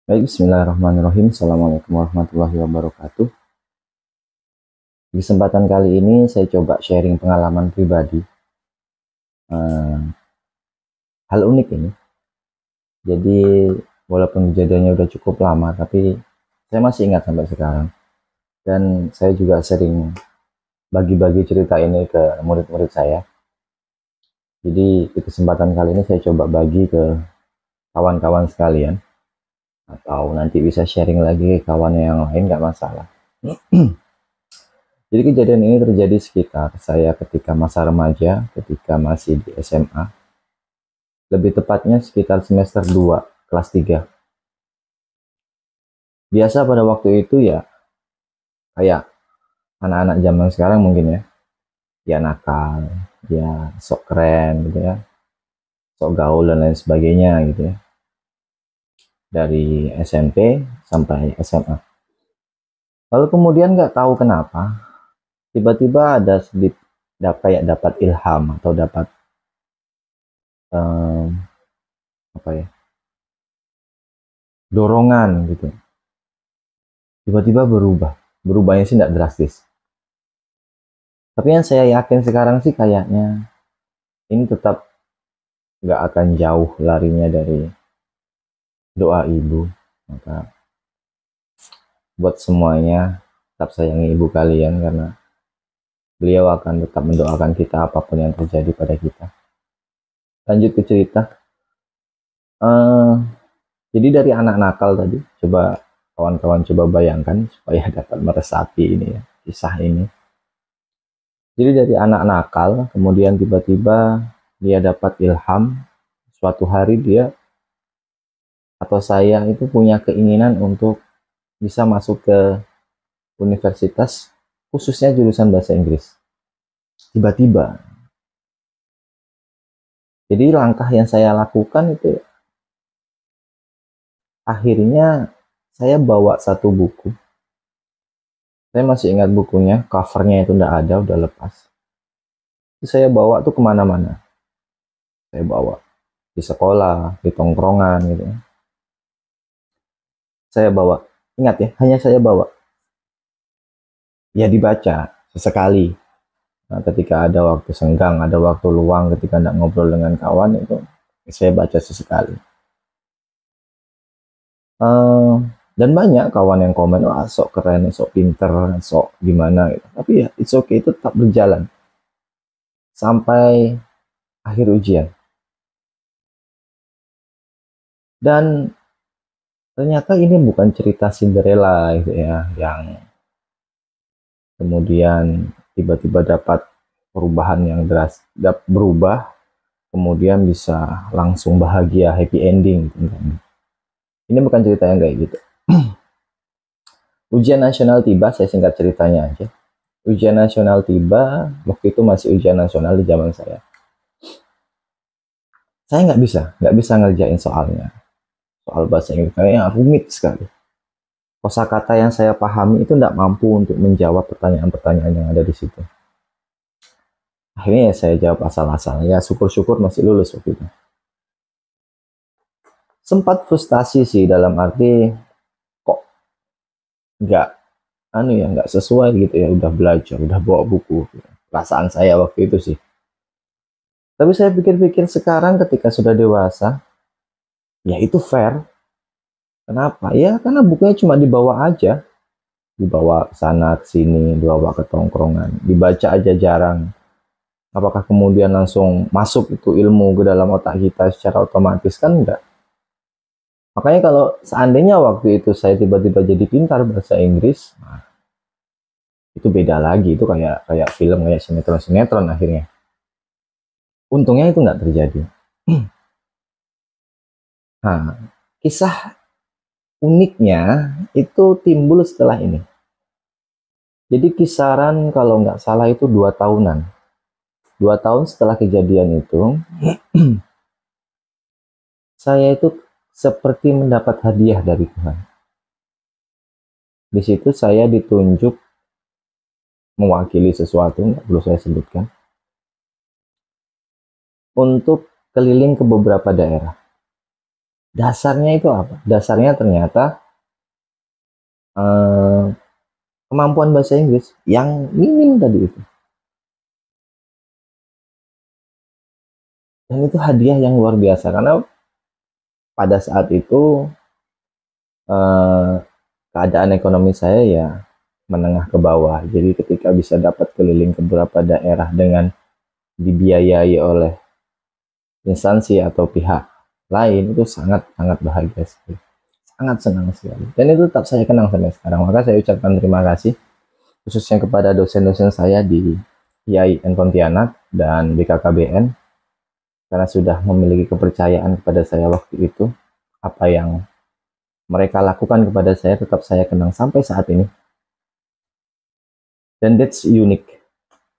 Baik, bismillahirrahmanirrahim. Assalamualaikum warahmatullahi wabarakatuh. Di kesempatan kali ini saya coba sharing pengalaman pribadi. Eh, Hal unik ini. Jadi, walaupun kejadiannya udah cukup lama, tapi saya masih ingat sampai sekarang. Dan saya juga sering bagi-bagi cerita ini ke murid-murid saya. Jadi, di kesempatan kali ini saya coba bagi ke kawan-kawan sekalian. Atau nanti bisa sharing lagi ke kawan yang lain, nggak masalah. Jadi kejadian ini terjadi sekitar saya ketika masa remaja, ketika masih di SMA. Lebih tepatnya sekitar semester 2, kelas 3. Biasa pada waktu itu ya, kayak anak-anak zaman sekarang mungkin ya, ya nakal, ya sok keren gitu ya, sok gaul dan lain sebagainya gitu ya. Dari SMP sampai SMA. Lalu kemudian nggak tahu kenapa, tiba-tiba ada sedikit kayak dapat ilham atau dapat um, apa ya, dorongan gitu. Tiba-tiba berubahnya sih tidak drastis, tapi yang saya yakin sekarang sih kayaknya ini tetap nggak akan jauh larinya dari doa ibu. Maka buat semuanya, tetap sayangi ibu kalian karena beliau akan tetap mendoakan kita apapun yang terjadi pada kita. Lanjut ke cerita. uh, jadi dari anak nakal tadi, coba kawan-kawan coba bayangkan supaya dapat meresapi ini ya, kisah ini. Jadi dari anak nakal, kemudian tiba-tiba dia dapat ilham. Suatu hari dia atau saya itu punya keinginan untuk bisa masuk ke universitas, khususnya jurusan bahasa Inggris. Tiba-tiba. Jadi langkah yang saya lakukan itu akhirnya saya bawa satu buku. Saya masih ingat bukunya, covernya itu udah ada, udah lepas. Itu saya bawa tuh kemana-mana. Saya bawa di sekolah, di tongkrongan gitu. Saya bawa, ingat ya, hanya saya bawa. Ya dibaca sesekali. Nah, ketika ada waktu senggang, ada waktu luang, ketika tidak ngobrol dengan kawan itu, saya baca sesekali. Uh, dan banyak kawan yang komen, wah sok keren, sok pinter, sok gimana gitu. Tapi ya, it's okay, itu tetap berjalan sampai akhir ujian. Dan ternyata ini bukan cerita Cinderella gitu ya, yang kemudian tiba-tiba dapat perubahan yang berubah, kemudian bisa langsung bahagia, happy ending. Ini bukan cerita yang kayak gitu. Ujian nasional tiba, saya singkat ceritanya aja. Ujian nasional tiba, waktu itu masih ujian nasional di zaman saya. Saya nggak bisa ngerjain soalnya. Soal bahasa Inggris kayaknya rumit sekali. Kosakata yang saya pahami itu tidak mampu untuk menjawab pertanyaan-pertanyaan yang ada di situ. Akhirnya ya saya jawab asal-asal. Ya syukur-syukur masih lulus waktu itu. Sempat frustasi sih, dalam arti kok nggak nggak sesuai gitu ya, udah belajar, udah bawa buku. Perasaan saya waktu itu sih. Tapi saya pikir-pikir sekarang ketika sudah dewasa, ya itu fair. Kenapa? Ya karena bukunya cuma dibawa aja. Dibawa ke sana, ke sini, dibawa ke tongkrongan. Dibaca aja jarang. Apakah kemudian langsung masuk itu ilmu ke dalam otak kita secara otomatis? Kan enggak. Makanya kalau seandainya waktu itu saya tiba-tiba jadi pintar bahasa Inggris, nah, itu beda lagi. Itu kayak kayak film, kayak sinetron-sinetron akhirnya. Untungnya itu nggak terjadi. Nah, kisah uniknya itu timbul setelah ini. Jadi kisaran kalau nggak salah itu 2 tahunan. 2 tahun setelah kejadian itu, saya itu seperti mendapat hadiah dari Tuhan. Di situ saya ditunjuk mewakili sesuatu, nggak perlu saya sebutkan, untuk keliling ke beberapa daerah. Dasarnya itu apa? Dasarnya ternyata kemampuan bahasa Inggris yang minim tadi itu. Dan itu hadiah yang luar biasa karena pada saat itu keadaan ekonomi saya ya menengah ke bawah. Jadi ketika bisa dapat keliling ke beberapa daerah dengan dibiayai oleh instansi atau pihak lain, itu sangat bahagia sekali. Sangat senang sekali. Dan itu tetap saya kenang sampai sekarang. Maka saya ucapkan terima kasih khususnya kepada dosen-dosen saya di IAIN Pontianak dan BKKBN karena sudah memiliki kepercayaan kepada saya waktu itu. Apa yang mereka lakukan kepada saya tetap saya kenang sampai saat ini. Dan that's unique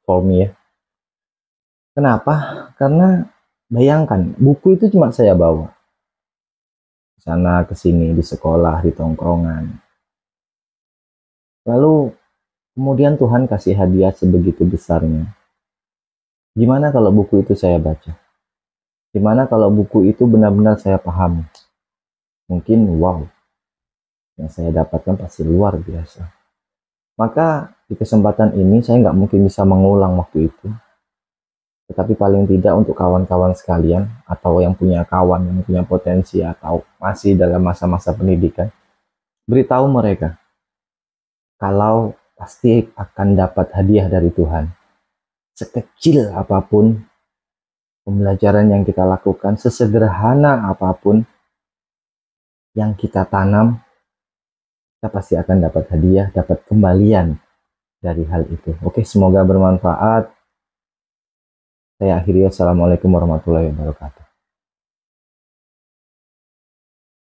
for me ya. Kenapa? Karena bayangkan, buku itu cuma saya bawa sana ke sini di sekolah, di tongkrongan. Lalu kemudian Tuhan kasih hadiah sebegitu besarnya. Gimana kalau buku itu saya baca? Gimana kalau buku itu benar-benar saya pahami? Mungkin wow, yang saya dapatkan pasti luar biasa. Maka di kesempatan ini saya nggak mungkin bisa mengulang waktu itu. Tetapi paling tidak untuk kawan-kawan sekalian atau yang punya kawan yang punya potensi atau masih dalam masa-masa pendidikan, beritahu mereka kalau pasti akan dapat hadiah dari Tuhan. Sekecil apapun pembelajaran yang kita lakukan, sesederhana apapun yang kita tanam, kita pasti akan dapat hadiah, dapat kembalian dari hal itu. Oke, semoga bermanfaat. Saya akhiri, wassalamualaikum warahmatullahi wabarakatuh.